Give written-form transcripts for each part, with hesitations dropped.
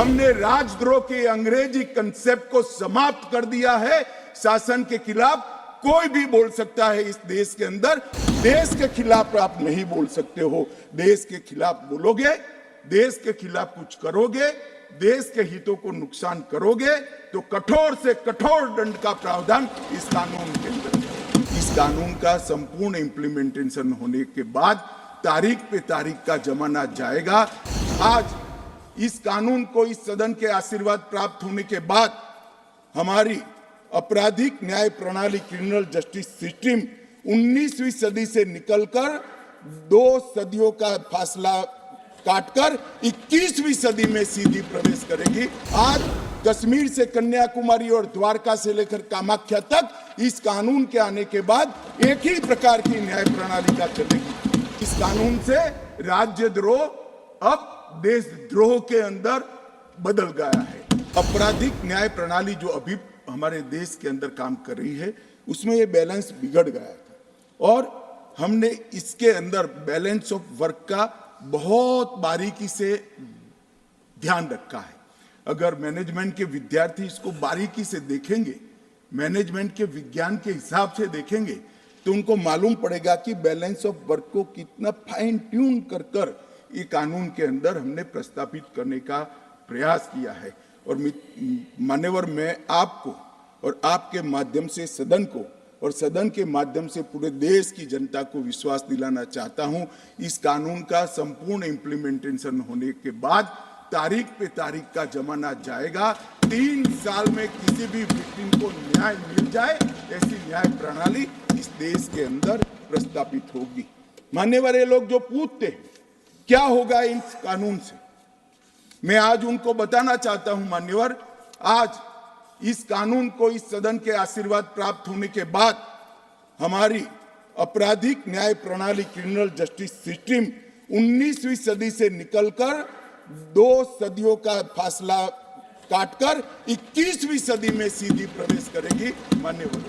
हमने राजद्रोह के अंग्रेजी कंसेप्ट को समाप्त कर दिया है। शासन के खिलाफ कोई भी बोल सकता है इस देश के अंदर। देश के खिलाफ आप नहीं बोल सकते हो। देश के खिलाफ बोलोगे, देश के खिलाफ कुछ करोगे, देश के हितों को नुकसान करोगे तो कठोर से कठोर दंड का प्रावधान इस कानून के अंदर है। इस कानून का संपूर्ण इंप्लीमेंटेशन होने के बाद तारीख पे तारीख का जमाना जाएगा। आज इस कानून को इस सदन के आशीर्वाद प्राप्त होने के बाद हमारी आपराधिक न्याय प्रणाली क्रिमिनल जस्टिस सिस्टम 19वीं सदी से निकलकर 2 सदियों का फासला काटकर 21वीं सदी में सीधी प्रवेश करेगी। आज कश्मीर से कन्याकुमारी और द्वारका से लेकर कामाख्या तक इस कानून के आने के बाद एक ही प्रकार की न्याय प्रणाली का चलेगी। इस कानून से राज्यद्रोह अब देशद्रोह के अंदर बदल गया है। आपराधिक न्याय प्रणाली जो अभी हमारे देश के अंदर काम कर रही है उसमें ये बैलेंस बिगड़ गया था और हमने इसके अंदर बैलेंस ऑफ वर्क का बहुत बारीकी से ध्यान रखा है। अगर मैनेजमेंट के विद्यार्थी इसको बारीकी से देखेंगे, मैनेजमेंट के विज्ञान के हिसाब से देखेंगे तो उनको मालूम पड़ेगा कि बैलेंस ऑफ वर्क को कितना फाइन ट्यून कर कर ये कानून के अंदर हमने प्रस्तावित करने का प्रयास किया है। और मान्यवर, मैं आपको और आपके माध्यम से सदन को और सदन के माध्यम से पूरे देश की जनता को विश्वास दिलाना चाहता हूं, इस कानून का संपूर्ण इंप्लीमेंटेशन होने के बाद तारीख पे तारीख का जमाना जाएगा। 3 साल में किसी भी विक्टिम को न्याय मिल जाए ऐसी न्याय प्रणाली इस देश के अंदर प्रस्तावित होगी। मान्यवर, ये लोग जो पूछते हैं क्या होगा इस कानून से, मैं आज उनको बताना चाहता हूं मान्यवर, आज इस कानून को इस सदन के आशीर्वाद प्राप्त होने के बाद हमारी आपराधिक न्याय प्रणाली क्रिमिनल जस्टिस सिस्टम 19वीं सदी से निकलकर 2 सदियों का फासला काटकर 21वीं सदी में सीधी प्रवेश करेगी। मान्यवर,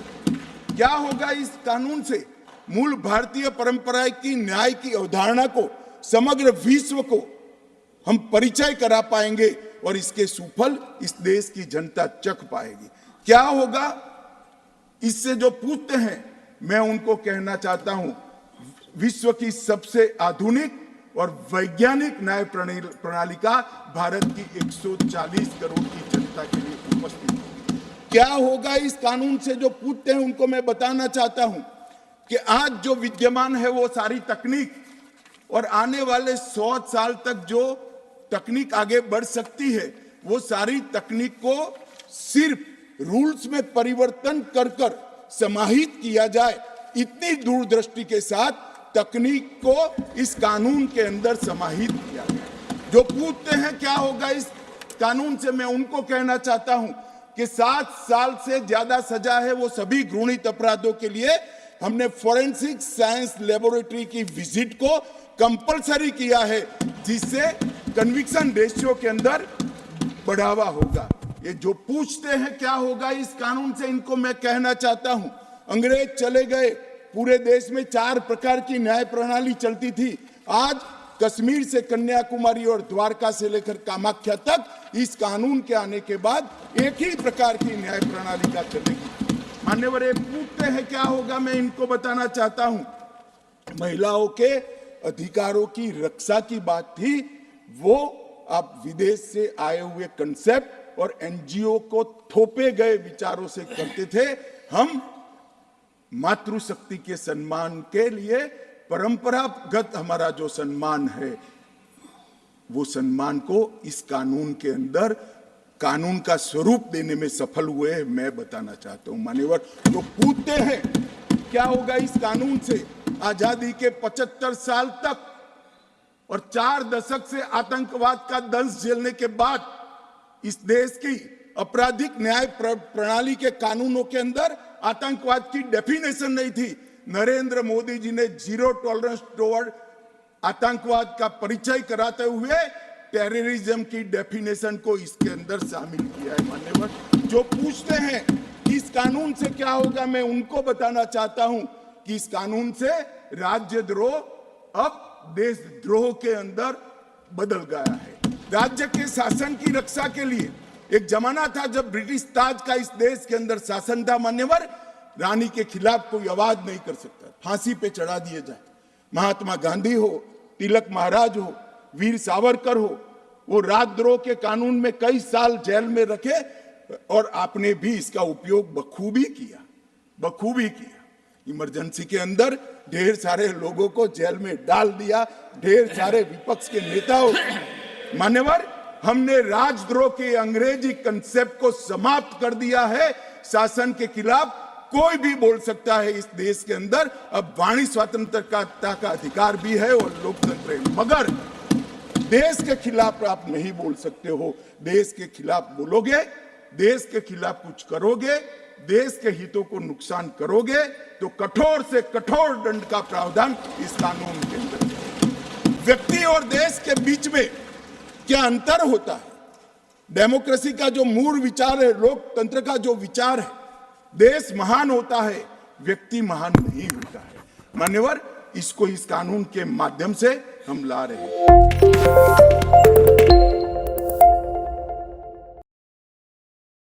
क्या होगा इस कानून से? मूल भारतीय परंपरा की न्याय की अवधारणा को समग्र विश्व को हम परिचय करा पाएंगे और इसके सुफल इस देश की जनता चख पाएगी। क्या होगा इससे? जो पूछते हैं मैं उनको कहना चाहता हूं, विश्व की सबसे आधुनिक और वैज्ञानिक न्याय प्रणाली का भारत की 140 करोड़ की जनता के लिए उपस्थित है। क्या होगा इस कानून से? जो पूछते हैं उनको मैं बताना चाहता हूं कि आज जो विद्यमान है वो सारी तकनीक और आने वाले 100 साल तक जो तकनीक आगे बढ़ सकती है वो सारी तकनीक को सिर्फ रूल्स में परिवर्तन कर कर समाहित किया जाए, इतनी दूरदृष्टि के साथ तकनीक को इस कानून के अंदर समाहित किया गया। जो पूछते हैं क्या होगा इस कानून से, मैं उनको कहना चाहता हूं कि 7 साल से ज्यादा सजा है वो सभी घृणित अपराधों के लिए हमने फोरेंसिक साइंस लेबोरेटरी की विजिट को कंपलसरी किया है, जिससे कन्विक्शन रेशियो के अंदर बढ़ावा होगा। ये जो पूछते हैं क्या होगा इस कानून से, इनको मैं कहना चाहता हूं, अंग्रेज चले गए, पूरे देश में 4 प्रकार की न्याय प्रणाली चलती थी। आज कश्मीर से कन्याकुमारी और द्वारका से लेकर कामाख्या तक इस कानून के आने के बाद एक ही प्रकार की न्याय प्रणाली का चलेगी। मान्यवर, ये पूछते हैं क्या होगा, मैं इनको बताना चाहता हूं, महिलाओं के अधिकारों की रक्षा की बात थी, वो आप विदेश से आए हुए कंसेप्ट और एनजीओ को थोपे गए विचारों से करते थे। हम मातृशक्ति के सम्मान के लिए परंपरागत हमारा जो सम्मान है वो सम्मान को इस कानून के अंदर कानून का स्वरूप देने में सफल हुए हैं, मैं बताना चाहता हूं। मान्यवर, तो पूछते हैं क्या होगा इस कानून से? आजादी के 75 साल तक और 4 दशक से आतंकवाद का दंश झेलने के बाद इस देश की आपराधिक न्याय प्रणाली के कानूनों के अंदर आतंकवाद की डेफिनेशन नहीं थी। नरेंद्र मोदी जी ने जीरो टॉलरेंस टुवर्ड आतंकवाद का परिचय कराते हुए टेररिज्म की डेफिनेशन को इसके अंदर शामिल किया है। मान्यवर, जो पूछते हैं इस कानून से क्या होगा, मैं उनको बताना चाहता हूं कि इस कानून से राज्यद्रोह अब देशद्रोह के अंदर बदल गया है। राज्य के शासन की रक्षा के लिए एक जमाना था जब ब्रिटिश ताज का इस देश के अंदर शासन था मान्यवर, रानी के खिलाफ कोई आवाज नहीं कर सकता, फांसी पे चढ़ा दिए जाए। महात्मा गांधी हो, तिलक महाराज हो, वीर सावरकर हो, वो राजद्रोह के कानून में कई साल जेल में रखे और आपने भी इसका उपयोग बखूबी किया। इमरजेंसी के अंदर ढेर सारे लोगों को जेल में डाल दिया, ढेर सारे विपक्ष के नेताओं। मान्यवर, हमने राजद्रोह के अंग्रेजी कंसेप्ट को समाप्त कर दिया है। शासन के खिलाफ कोई भी बोल सकता है इस देश के अंदर। अब वाणी स्वतंत्रता का अधिकार भी है और लोकतंत्र है, मगर देश के खिलाफ आप नहीं बोल सकते हो। देश के खिलाफ बोलोगे, देश के खिलाफ कुछ करोगे, देश के हितों को नुकसान करोगे तो कठोर से कठोर दंड का प्रावधान इस कानून के अंदर है। व्यक्ति और देश के बीच में क्या अंतर होता है? डेमोक्रेसी का जो मूल विचार है, लोकतंत्र का जो विचार है, देश महान होता है, व्यक्ति महान नहीं होता है। मान्यवर, इसको इस कानून के माध्यम से हम ला रहे हैं।